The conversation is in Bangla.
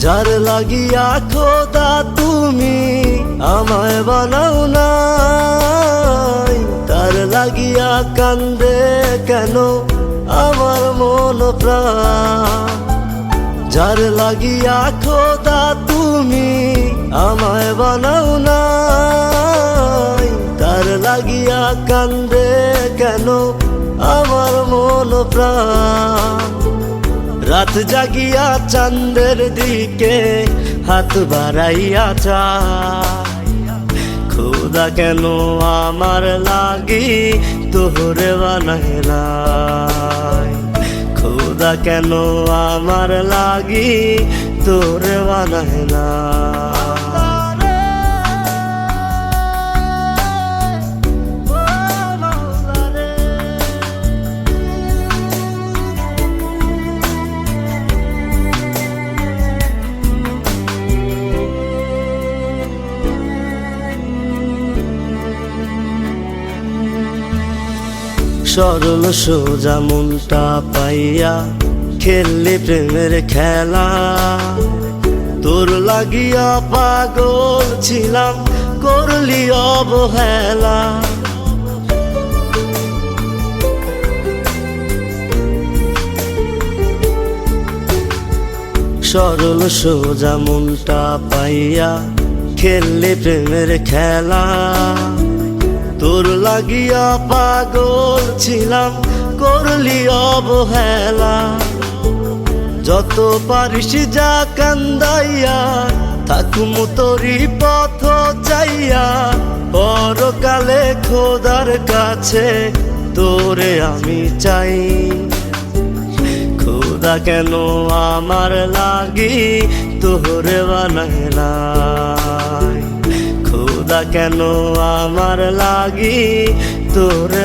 যার লাগিয়া খোদা তুমি আমায় বানাও নাই, তার লাগিয়া কান্দে কেন আমার মন প্রাণ। যার লাগিয়া খোদা তুমি আমায় বানাও নাই, তার লাগিয়া কান্দে কেন আমার মন প্রাণ। রাত জাগিয়া চাঁদের দিকে হাত বাড়াইয়া চায়, খোদা কেন আমার লাগি তোরে বানাইলাই, খোদা কেন আমার লাগি তোরে বানাইলাই। সরল সোজা মনটা পাইয়া খেললি প্রেমের খেলা, তোর লাগিয়া পাগল ছিলাম করলি অবহেলা। সরল সোজা মনটা পাইয়া খেললি প্রেমের খেলা, তোর লাগিয়া পাগল ছিলাম করলি অবহেলা। যত পারিস যা কান্দাইয়া থাকুম তোরি পথ চাইয়া, পরকালে খোদার কাছে তোরে আমি চাই। খোদা কেন আমার লাগি তোরে বানাইলাই, খোদা কেন আমার লাগি তোরে